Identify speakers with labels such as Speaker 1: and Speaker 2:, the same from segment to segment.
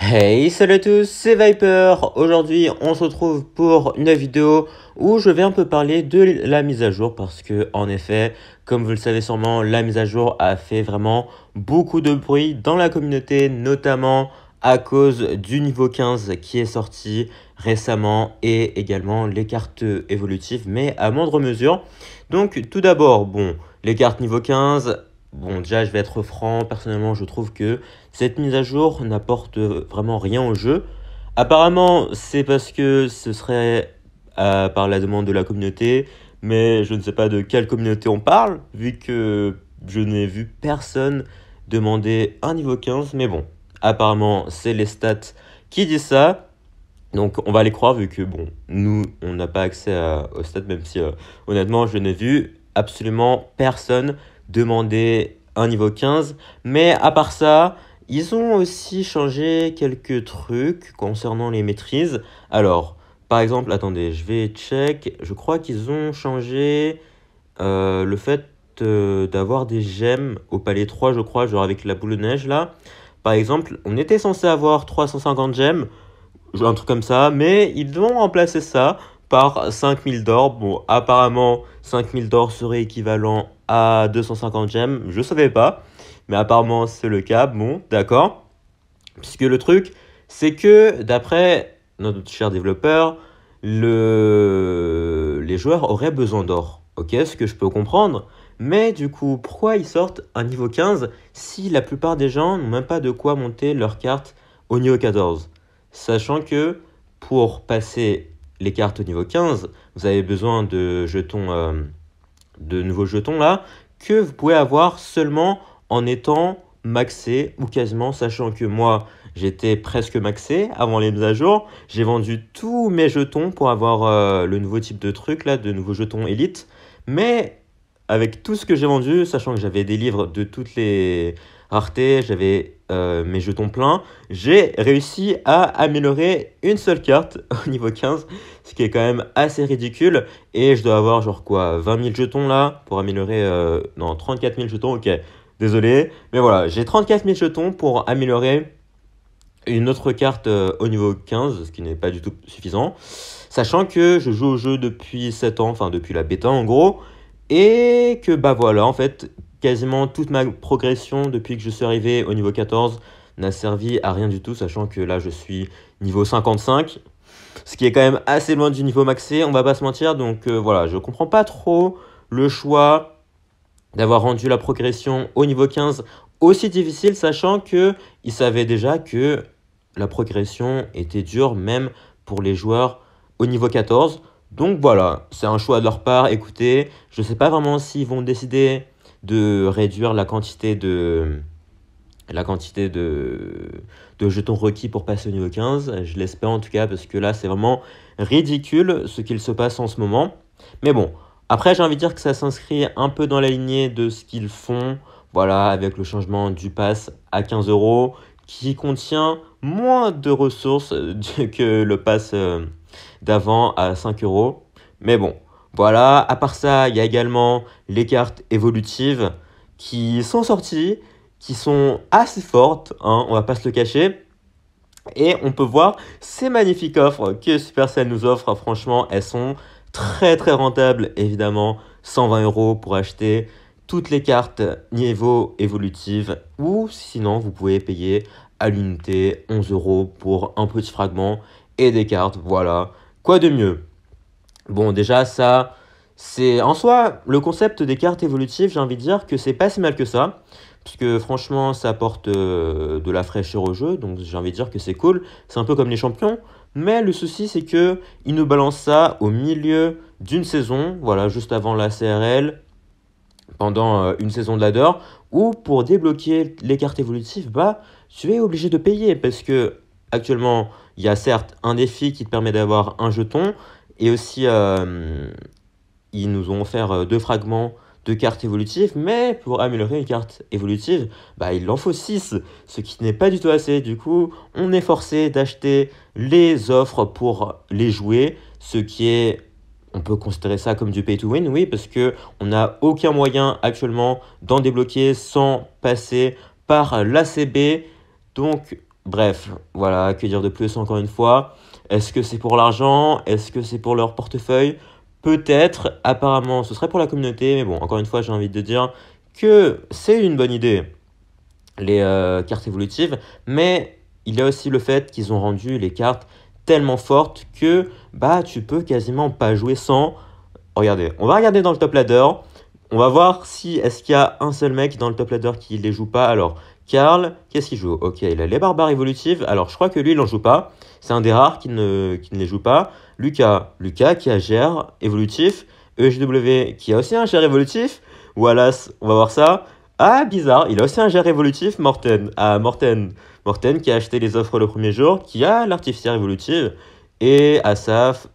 Speaker 1: Hey, salut à tous, c'est Viper. Aujourd'hui, on se retrouve pour une vidéo où je vais un peu parler de la mise à jour parce que, en effet, comme vous le savez sûrement, la mise à jour a fait vraiment beaucoup de bruit dans la communauté, notamment à cause du niveau 15 qui est sorti récemment et également les cartes évolutives, mais à moindre mesure. Donc, tout d'abord, bon, les cartes niveau 15. Bon, déjà, je vais être franc, personnellement, je trouve que cette mise à jour n'apporte vraiment rien au jeu. Apparemment, c'est parce que ce serait par la demande de la communauté, mais je ne sais pas de quelle communauté on parle, vu que je n'ai vu personne demander un niveau 15, mais bon, apparemment, c'est les stats qui disent ça. Donc on va les croire vu que bon, nous on n'a pas accès aux stats, même si honnêtement je n'ai vu absolument personne demander un niveau 15. Mais à part ça, ils ont aussi changé quelques trucs concernant les maîtrises. Alors, par exemple, attendez, je vais check. Je crois qu'ils ont changé le fait d'avoir des gemmes au palais 3, je crois, genre avec la boule de neige là. Par exemple, on était censé avoir 350 gemmes un truc comme ça, mais ils vont remplacer ça par 5000 d'or. Bon, apparemment, 5000 d'or serait équivalent à 250 gemmes, je savais pas, mais apparemment c'est le cas, bon, d'accord. Puisque le truc, c'est que d'après notre cher développeur, les joueurs auraient besoin d'or, ok, ce que je peux comprendre. Mais du coup, pourquoi ils sortent un niveau 15 si la plupart des gens n'ont même pas de quoi monter leur carte au niveau 14? Sachant que pour passer les cartes au niveau 15, vous avez besoin de jetons, de nouveaux jetons là, que vous pouvez avoir seulement en étant maxé ou quasiment, sachant que moi j'étais presque maxé avant les mises à jour. J'ai vendu tous mes jetons pour avoir le nouveau type de truc là, de nouveaux jetons élite. Mais avec tout ce que j'ai vendu, sachant que j'avais des livres de toutes les raretés, j'avais mes jetons pleins, j'ai réussi à améliorer une seule carte au niveau 15, ce qui est quand même assez ridicule. Et je dois avoir genre quoi, 20 000 jetons là pour améliorer, non, 34 000 jetons, ok, désolé. Mais voilà, j'ai 34 000 jetons pour améliorer une autre carte au niveau 15, ce qui n'est pas du tout suffisant. Sachant que je joue au jeu depuis 7 ans, enfin depuis la bêta en gros, et que bah voilà, en fait, quasiment toute ma progression depuis que je suis arrivé au niveau 14 n'a servi à rien du tout, sachant que là je suis niveau 55, ce qui est quand même assez loin du niveau maxé, on va pas se mentir. Donc voilà, je comprends pas trop le choix d'avoir rendu la progression au niveau 15 aussi difficile, sachant que ils savaient déjà que la progression était dure même pour les joueurs au niveau 14. Donc voilà, c'est un choix de leur part. Écoutez, je ne sais pas vraiment s'ils vont décider de réduire la quantité de jetons requis pour passer au niveau 15. Je l'espère en tout cas, parce que là c'est vraiment ridicule ce qu'il se passe en ce moment. Mais bon, après j'ai envie de dire que ça s'inscrit un peu dans la lignée de ce qu'ils font, voilà, avec le changement du pass à 15 euros, qui contient moins de ressources que le pass d'avant à 5 euros. Mais bon, voilà, à part ça, il y a également les cartes évolutives qui sont sorties, qui sont assez fortes, hein, on va pas se le cacher. Et on peut voir ces magnifiques offres que Supercell nous offre. Franchement, elles sont très très rentables, évidemment. 120 euros pour acheter toutes les cartes niveau évolutive. Ou sinon, vous pouvez payer à l'unité 11 euros pour un petit fragment et des cartes. Voilà. Quoi de mieux? Bon, déjà, ça, c'est en soi le concept des cartes évolutives. J'ai envie de dire que c'est pas si mal que ça. Parce que franchement, ça apporte de la fraîcheur au jeu. Donc, j'ai envie de dire que c'est cool. C'est un peu comme les champions. Mais le souci, c'est que ils nous balancent ça au milieu d'une saison. Voilà, juste avant la CRL, pendant une saison de ladder, où pour débloquer les cartes évolutives, bah, tu es obligé de payer, parce que actuellement, il y a certes un défi qui te permet d'avoir un jeton, et aussi ils nous ont offert deux fragments de cartes évolutives, mais pour améliorer une carte évolutive, bah, il en faut 6, ce qui n'est pas du tout assez. Du coup, on est forcé d'acheter les offres pour les jouer, ce qui est, on peut considérer ça comme du pay to win, oui, parce que on n'a aucun moyen actuellement d'en débloquer sans passer par l'ACB. Donc Bref, voilà, que dire de plus encore une fois? Est-ce que c'est pour l'argent? Est-ce que c'est pour leur portefeuille? Peut-être, apparemment, ce serait pour la communauté, mais bon, encore une fois, j'ai envie de dire que c'est une bonne idée, les cartes évolutives, mais il y a aussi le fait qu'ils ont rendu les cartes tellement fortes que bah tu peux quasiment pas jouer sans. Regardez, on va regarder dans le top ladder. On va voir si est-ce qu'il y a un seul mec dans le top ladder qui les joue pas. Alors, Karl, qu'est-ce qu'il joue? Ok, il a les barbares évolutives. Alors, je crois que lui, il en joue pas. C'est un des rares qui ne les joue pas. Lucas qui a GR évolutif. EGW qui a aussi un GR évolutif. Wallace, on va voir ça. Ah, bizarre, il a aussi un GR évolutif. Morten. Ah, Morten qui a acheté les offres le premier jour, qui a l'artificière évolutive. Et Asaf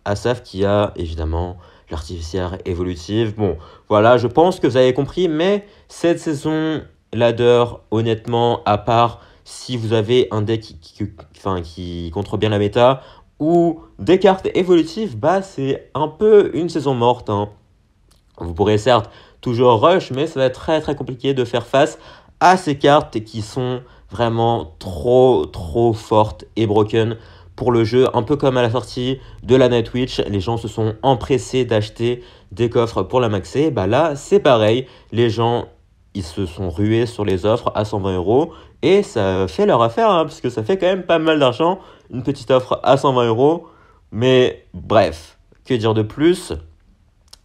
Speaker 1: qui a évidemment l'artificière évolutive. Bon, voilà, je pense que vous avez compris, mais cette saison ladder, honnêtement, à part si vous avez un deck qui contrôle bien la méta, ou des cartes évolutives, bah c'est un peu une saison morte, hein. Vous pourrez certes toujours rush, mais ça va être très très compliqué de faire face à ces cartes qui sont vraiment trop fortes et broken pour le jeu. Un peu comme à la sortie de la Nightwitch, les gens se sont empressés d'acheter des coffres pour la maxer. Bah là, c'est pareil. Les gens, ils se sont rués sur les offres à 120 euros et ça fait leur affaire, hein, parce que ça fait quand même pas mal d'argent, une petite offre à 120 euros. Mais bref, que dire de plus?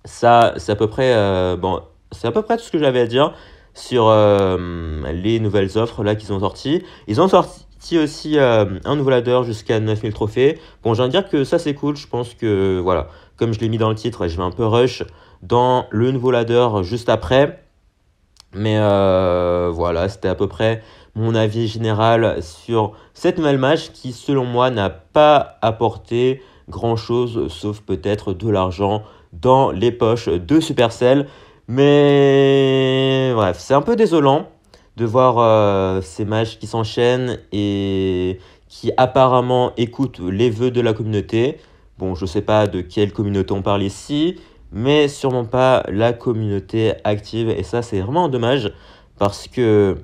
Speaker 1: Ça, c'est à peu près, bon, c'est à peu près tout ce que j'avais à dire sur les nouvelles offres là qu'ils ont sorties. Ils ont sorti aussi un nouveau ladder jusqu'à 9000 trophées. Bon, j'ai envie de dire que ça c'est cool. Je pense que voilà, comme je l'ai mis dans le titre, je vais un peu rush dans le nouveau ladder juste après. Mais voilà, c'était à peu près mon avis général sur cette nouvelle match qui, selon moi, n'a pas apporté grand-chose, sauf peut-être de l'argent dans les poches de Supercell. Mais bref, c'est un peu désolant de voir ces matchs qui s'enchaînent et qui apparemment écoutent les vœux de la communauté. Bon, je sais pas de quelle communauté on parle ici, mais sûrement pas la communauté active. Et ça, c'est vraiment dommage parce que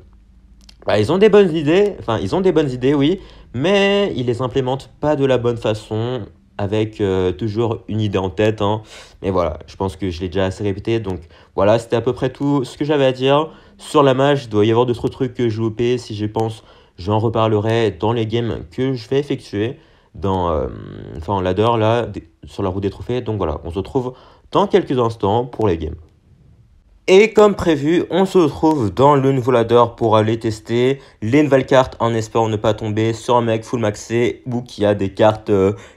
Speaker 1: bah, ils ont des bonnes idées, enfin, ils ont des bonnes idées, oui, mais ils les implémentent pas de la bonne façon avec toujours une idée en tête, hein. Mais voilà, je pense que je l'ai déjà assez répété. Donc voilà, c'était à peu près tout ce que j'avais à dire sur la match. Il doit y avoir d'autres trucs que je loupé. Si j'y pense, j'en reparlerai dans les games que je vais effectuer dans, enfin, en ladder, là, sur la roue des trophées. Donc voilà, on se retrouve dans quelques instants pour les games. Et comme prévu, on se retrouve dans le nouveau ladder pour aller tester les nouvelles cartes en espérant ne pas tomber sur un mec full maxé ou qui a des cartes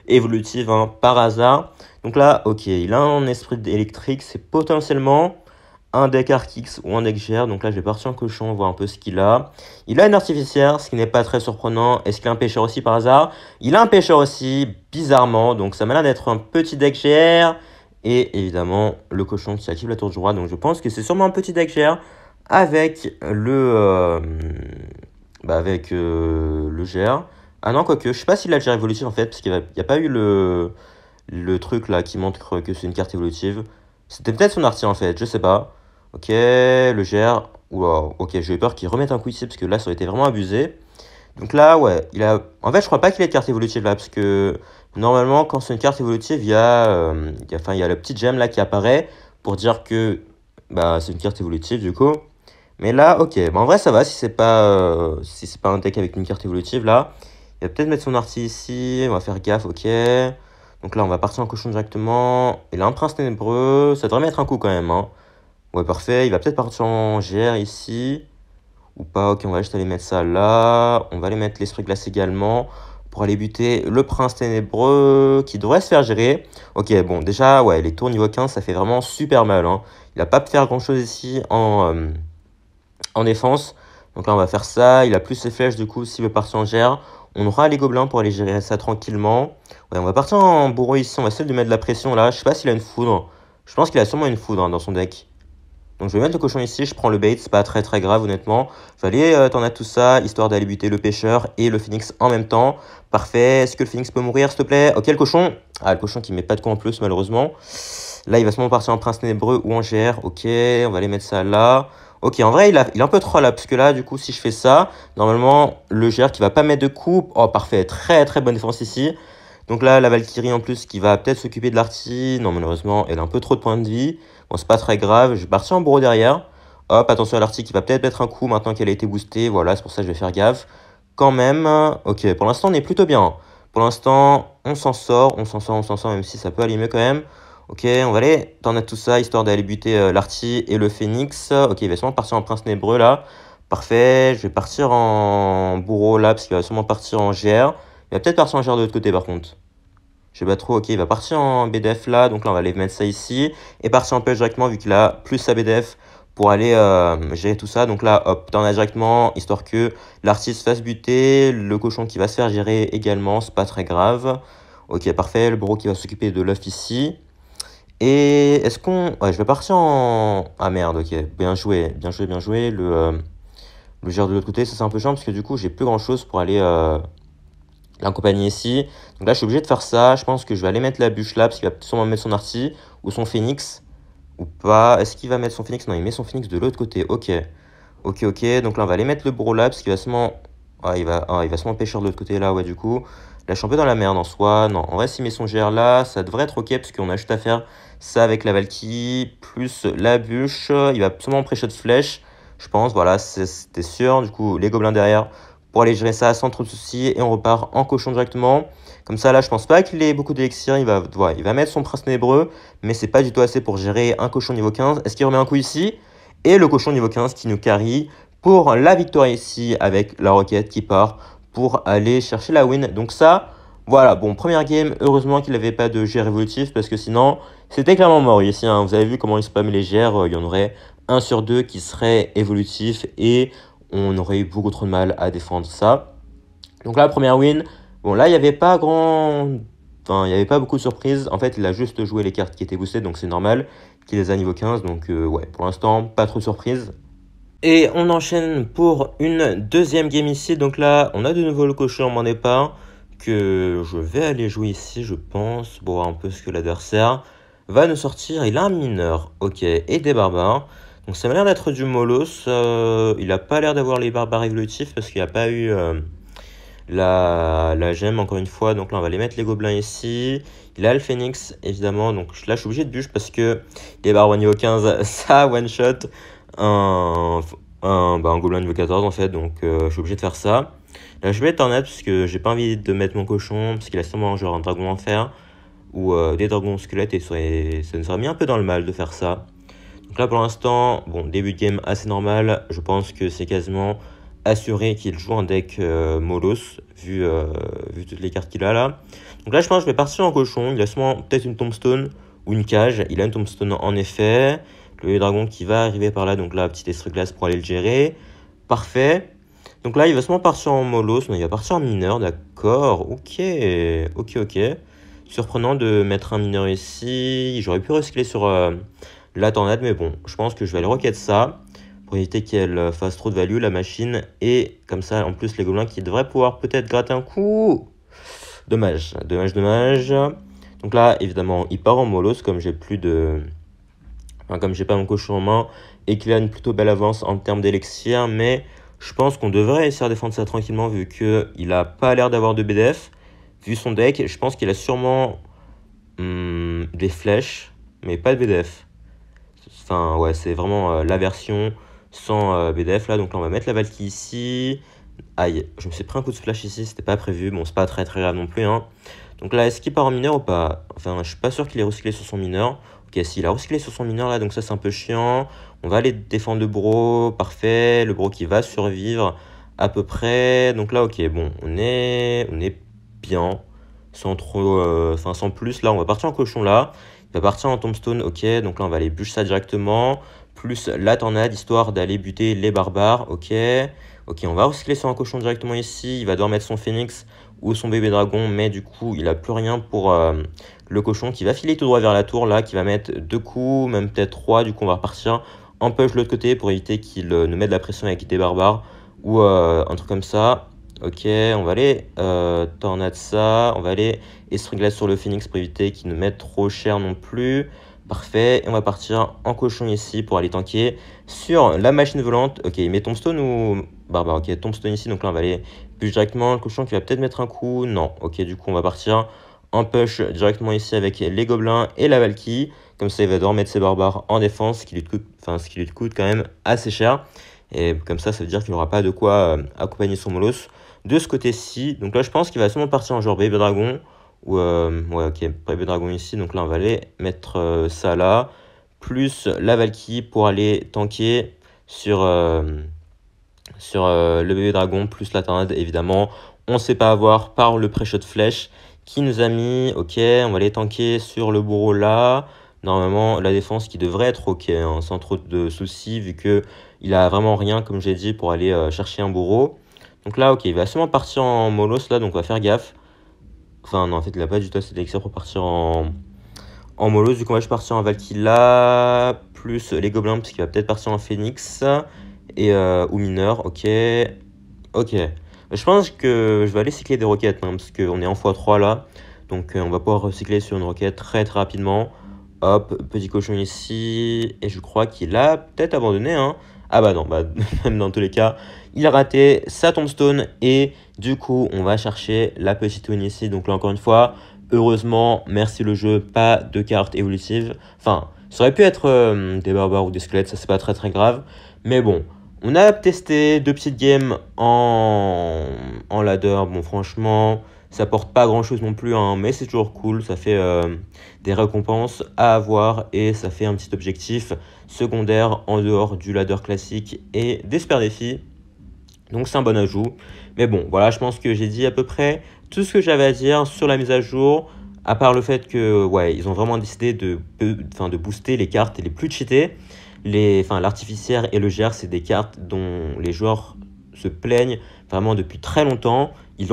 Speaker 1: évolutives, hein, par hasard. Donc là, ok, il a un esprit électrique, c'est potentiellement un deck Archix ou un deck GR. Donc là, je vais partir en cochon, voir un peu ce qu'il a. Il a une artificière, ce qui n'est pas très surprenant. Est-ce qu'il a un pêcheur aussi par hasard? Il a un pêcheur aussi, bizarrement. Donc ça m'a l'air d'être un petit deck GR. Et évidemment, le cochon qui active la tour du roi. Donc je pense que c'est sûrement un petit deck GR avec le GR. Ah non, quoique, je sais pas s'il a le GR évolutif en fait, parce qu'il n'y a pas eu le truc là qui montre que c'est une carte évolutive. C'était peut-être son arti en fait, je sais pas. Ok, le GR. Wow, ok, j'ai eu peur qu'il remette un coup ici, parce que là, ça aurait été vraiment abusé. Donc là, ouais, il a. En fait, je crois pas qu'il ait de carte évolutive là, parce que normalement, quand c'est une carte évolutive, il y a le petit gemme là qui apparaît pour dire que bah, c'est une carte évolutive du coup. Mais là, ok, bah, en vrai, ça va si c'est pas un deck avec une carte évolutive là. Il va peut-être mettre son arti ici, on va faire gaffe, ok. Donc là, on va partir en cochon directement. Il a un prince ténébreux, ça devrait mettre un coup quand même, hein. Ouais, parfait, il va peut-être partir en GR ici. Ou pas, ok, on va juste aller mettre ça là. On va aller mettre l'esprit glace également pour aller buter le prince ténébreux qui devrait se faire gérer. Ok, bon, déjà, ouais, les tours niveau 15, ça fait vraiment super mal, hein. Il n'a pas pu faire grand-chose ici en défense. Donc là, on va faire ça. Il a plus ses flèches, du coup, s'il veut partir en GR. On aura les gobelins pour aller gérer ça tranquillement. Ouais, on va partir en bourreau ici. On va essayer de lui mettre de la pression là. Je sais pas s'il a une foudre. Je pense qu'il a sûrement une foudre, hein, dans son deck. Donc je vais mettre le cochon ici, je prends le bait, c'est pas très grave honnêtement. Je vais aller t'en as tout ça, histoire d'aller buter le pêcheur et le phoenix en même temps. Parfait, est-ce que le phoenix peut mourir s'il te plaît? Ok, le cochon. Ah, le cochon qui met pas de coup en plus malheureusement. Là il va sûrement partir en prince ténébreux ou en GR, ok, on va aller mettre ça là. Ok, en vrai, il est un peu troll là, parce que là, du coup, si je fais ça, normalement, le GR qui va pas mettre de coup. Oh, parfait, très très bonne défense ici. Donc là, la Valkyrie en plus qui va peut-être s'occuper de l'arty. Non, malheureusement, elle a un peu trop de points de vie. Bon, c'est pas très grave. Je vais partir en bourreau derrière. Hop, attention à l'arty qui va peut-être mettre un coup maintenant qu'elle a été boostée. Voilà, c'est pour ça que je vais faire gaffe. Quand même, ok, pour l'instant, on est plutôt bien. Pour l'instant, on s'en sort, on s'en sort, on s'en sort, même si ça peut aller mieux quand même. Ok, on va aller tornade tout ça, histoire d'aller buter l'arty et le phénix. Ok, il va sûrement partir en prince nébreux là. Parfait, je vais partir en bourreau là, parce qu'il va sûrement partir en GR. Il va peut-être partir en GR de l'autre côté par contre. Je sais pas trop, ok, il va partir en BDF là, donc là on va aller mettre ça ici. Et partir en pêche directement, vu qu'il a plus sa BDF pour aller gérer tout ça. Donc là, hop, tornade directement, histoire que l'artiste fasse buter, le cochon qui va se faire gérer également, c'est pas très grave. Ok, parfait, le bourreau qui va s'occuper de l'œuf ici. Et est-ce qu'on... Ouais, je vais partir en... Ah merde, ok, bien joué, bien joué, bien joué. Le gère de l'autre côté, ça c'est un peu chiant parce que du coup j'ai plus grand chose pour aller l'accompagner ici. Donc là je suis obligé de faire ça. Je pense que je vais aller mettre la bûche là parce qu'il va sûrement mettre son arty ou son phénix. Ou pas. Est-ce qu'il va mettre son phénix? Non, il met son phénix de l'autre côté. Ok. Ok, ok. Donc là on va aller mettre le bourreau là parce qu'il va sûrement... Ah, il va sûrement pêcher de l'autre côté là, ouais, du coup. Là je suis un peu dans la merde en soi. Non, en vrai s'il met son GR là, ça devrait être ok parce qu'on a juste à faire ça avec la Valkyrie plus la bûche. Il va sûrement pré-shot flèche. Je pense, voilà, c'était sûr. Du coup, les gobelins derrière pour aller gérer ça sans trop de soucis. Et on repart en cochon directement. Comme ça, là, je pense pas qu'il ait beaucoup d'élixir. Il va mettre son prince nébreux, mais c'est pas du tout assez pour gérer un cochon niveau 15. Est-ce qu'il remet un coup ici? Et le cochon niveau 15 qui nous carry pour la victoire ici avec la roquette qui part pour aller chercher la win. Donc ça, voilà, bon, première game, heureusement qu'il n'avait pas de GR évolutif parce que sinon, c'était clairement mort ici. Hein. Vous avez vu comment il spamme les GR, il y en aurait 1 sur 2 qui serait évolutif et on aurait eu beaucoup trop de mal à défendre ça. Donc là, première win. Bon, là, il n'y avait pas grand... Enfin, il n'y avait pas beaucoup de surprises. En fait, il a juste joué les cartes qui étaient boostées, donc c'est normal qu'il les a niveau 15. Donc, ouais, pour l'instant, pas trop de surprises. Et on enchaîne pour une deuxième game ici. Donc là, on a de nouveau le cochon en mon départ que je vais aller jouer ici, je pense, pour voir un peu ce que l'adversaire va nous sortir. Il a un mineur, ok, et des barbares. Donc ça m'a l'air d'être du Molos. Il a pas l'air d'avoir les barbares évolutifs parce qu'il n'y a pas eu la gemme encore une fois. Donc là, on va les mettre les gobelins ici. Il a le phénix, évidemment. Donc là, je suis obligé de bûche parce que les barbares niveau 15, ça one shot un gobelin niveau 14 en fait. Donc je suis obligé de faire ça. Là, je vais être en net parce que j'ai pas envie de mettre mon cochon parce qu'il a sûrement genre un dragon enfer ou des dragons squelettes et ça nous aurait mis un peu dans le mal de faire ça. Donc là pour l'instant, bon, début de game assez normal. Je pense que c'est quasiment assuré qu'il joue un deck Molos vu toutes les cartes qu'il a là. Donc là je pense que je vais partir en cochon. Il a sûrement peut-être une tombstone ou une cage. Il a une tombstone en effet. Le dragon qui va arriver par là, donc là petit estre-glace pour aller le gérer. Parfait. Donc là, il va sûrement partir en Molos. Non, il va partir en mineur, d'accord. Ok, ok, ok. Surprenant de mettre un mineur ici. J'aurais pu recycler sur la tornade, mais bon, je pense que je vais aller requête ça pour éviter qu'elle fasse trop de value, la machine. Et comme ça, en plus, les gobelins qui devraient pouvoir peut-être gratter un coup. Dommage, dommage, dommage. Donc là, évidemment, il part en Molos comme j'ai plus de... Enfin, comme j'ai pas mon cochon en main et qu'il a une plutôt belle avance en termes d'élixir, mais je pense qu'on devrait essayer de défendre ça tranquillement vu qu'il a pas l'air d'avoir de BDF. Vu son deck, je pense qu'il a sûrement des flèches, mais pas de BDF. Enfin, ouais, c'est vraiment la version sans BDF là. Donc là, on va mettre la Valkyrie ici. Aïe, je me suis pris un coup de splash ici, c'était pas prévu. Bon, c'est pas très très grave non plus. Hein. Donc là, est-ce qu'il part en mineur ou pas? Enfin, je suis pas sûr qu'il ait recyclé sur son mineur. Ok, s'il a recyclé sur son mineur là, donc ça c'est un peu chiant. On va aller défendre le bro, parfait. Le bro qui va survivre à peu près. Donc là, ok, bon, on est bien. Sans trop, enfin sans plus. Là, on va partir en cochon là. Il va partir en tombstone, ok. Donc là, on va aller bûcher ça directement. Plus la tornade, histoire d'aller buter les barbares, ok. Ok, on va recycler sur un cochon directement ici. Il va devoir mettre son phénix ou son bébé dragon, mais du coup, il a plus rien pour le cochon qui va filer tout droit vers la tour là, qui va mettre 2 coups, même peut-être 3. Du coup, on va repartir en push de l'autre côté pour éviter qu'il nous mette de la pression avec des barbares ou un truc comme ça. Ok, on va aller tornade ça. On va aller estre glace sur le phénix pour éviter qu'il nous mette trop cher non plus. Parfait, et on va partir en cochon ici pour aller tanker sur la machine volante. Ok, il met tombstone ou barbare? Ok, tombstone ici, donc là on va aller push directement. Le cochon qui va peut-être mettre un coup. Non, ok, du coup on va partir en push directement ici avec les gobelins et la Valkyrie. Comme ça il va devoir mettre ses barbares en défense, ce qui lui coûte quand même assez cher. Et comme ça veut dire qu'il n'aura pas de quoi accompagner son Molos de ce côté-ci. Donc là je pense qu'il va seulement partir en genre bébé dragon. Ou ouais, ok, bébé dragon ici. Donc là on va aller mettre ça là. Plus la Valkyrie pour aller tanker sur le bébé dragon, plus la tornade évidemment. On ne sait pas avoir par le pré-shot flèche qui nous a mis. Ok, on va aller tanker sur le bourreau là. Normalement, la défense qui devrait être ok, hein, sans trop de soucis, vu que il a vraiment rien, comme j'ai dit, pour aller chercher un bourreau. Donc là, ok, il va seulement partir en molos là, donc on va faire gaffe. Enfin, non, en fait, il n'a pas du tout assez d'élixir pour partir en molos. Du coup, on va juste partir en Valkyrie là, plus les gobelins, parce qu'il va peut-être partir en phoenix et ou mineur. Ok, ok. Je pense que je vais aller cycler des roquettes, hein, parce qu'on est en x3 là. Donc on va pouvoir recycler sur une roquette très très rapidement. Hop, petit cochon ici. Et je crois qu'il a peut-être abandonné. Hein. Ah bah non, bah, même dans tous les cas, il a raté sa tombstone. Et du coup, on va chercher la petite win ici. Donc là, encore une fois, heureusement, merci le jeu, pas de cartes évolutives. Enfin, ça aurait pu être des barbares ou des squelettes, ça c'est pas très très grave. Mais bon, on a testé 2 petites games en ladder. Bon, franchement, ça porte pas grand chose non plus, hein, mais c'est toujours cool. Ça fait des récompenses à avoir et ça fait un petit objectif secondaire en dehors du ladder classique et des super défis. Donc, c'est un bon ajout. Mais bon, voilà, je pense que j'ai dit à peu près tout ce que j'avais à dire sur la mise à jour. À part le fait que, ouais, ils ont vraiment décidé de booster les cartes les plus cheatées. L'artificière et le GR, c'est des cartes dont les joueurs se plaignent vraiment depuis très longtemps. Ils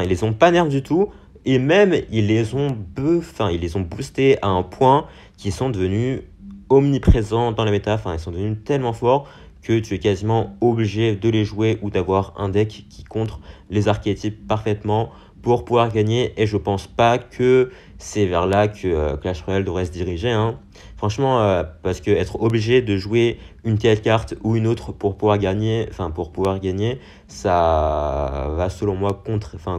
Speaker 1: les ont pas nerfs du tout. Et même, ils les ont boostés à un point qu'ils sont devenus omniprésents dans la méta. Enfin, ils sont devenus tellement forts que tu es quasiment obligé de les jouer ou d'avoir un deck qui contre les archétypes parfaitement pour pouvoir gagner. Et je pense pas que c'est vers là que Clash Royale devrait se diriger, hein. Franchement, parce que être obligé de jouer une telle carte ou une autre pour pouvoir gagner, ça va selon moi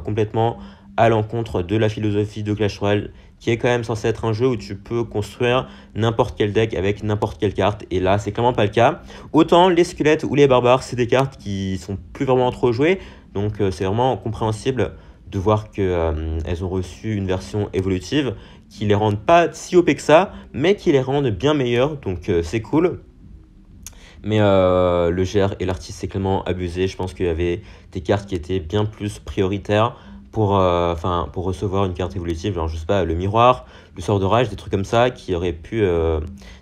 Speaker 1: complètement à l'encontre de la philosophie de Clash Royale, qui est quand même censé être un jeu où tu peux construire n'importe quel deck avec n'importe quelle carte. Et là, c'est clairement pas le cas. Autant les squelettes ou les barbares, c'est des cartes qui sont plus vraiment trop jouées. Donc c'est vraiment compréhensible de voir qu'elles ont reçu une version évolutive qui les rendent pas si OP que ça, mais qui les rendent bien meilleurs. Donc c'est cool. Mais le GR et l'artiste, c'est clairement abusé. Je pense qu'il y avait des cartes qui étaient bien plus prioritaires pour recevoir une carte évolutive. Genre, je sais pas, le miroir, le sort d'orage, des trucs comme ça qui auraient pu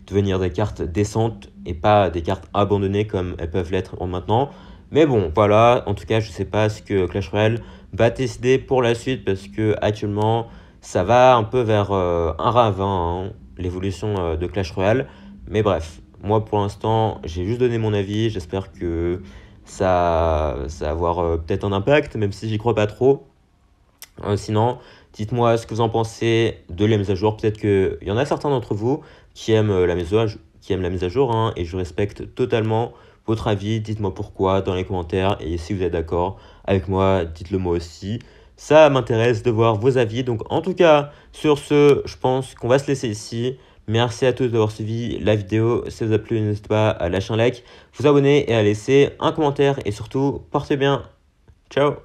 Speaker 1: devenir des cartes décentes et pas des cartes abandonnées comme elles peuvent l'être maintenant. Mais bon, voilà. En tout cas, je sais pas ce que Clash Royale va décider pour la suite parce que actuellement, ça va un peu vers un ravin, hein, l'évolution de Clash Royale. Mais bref, moi pour l'instant, j'ai juste donné mon avis. J'espère que ça va avoir peut-être un impact, même si j'y crois pas trop. Sinon, dites-moi ce que vous en pensez de la mise à jour. Peut-être qu'il y en a certains d'entre vous qui aiment la mise à jour, hein, et je respecte totalement votre avis. Dites-moi pourquoi dans les commentaires. Et si vous êtes d'accord avec moi, dites-le moi aussi. Ça m'intéresse de voir vos avis. Donc en tout cas, sur ce, je pense qu'on va se laisser ici. Merci à tous d'avoir suivi la vidéo. Si ça vous a plu, n'hésitez pas à lâcher un like, vous abonner et à laisser un commentaire. Et surtout, portez bien. Ciao!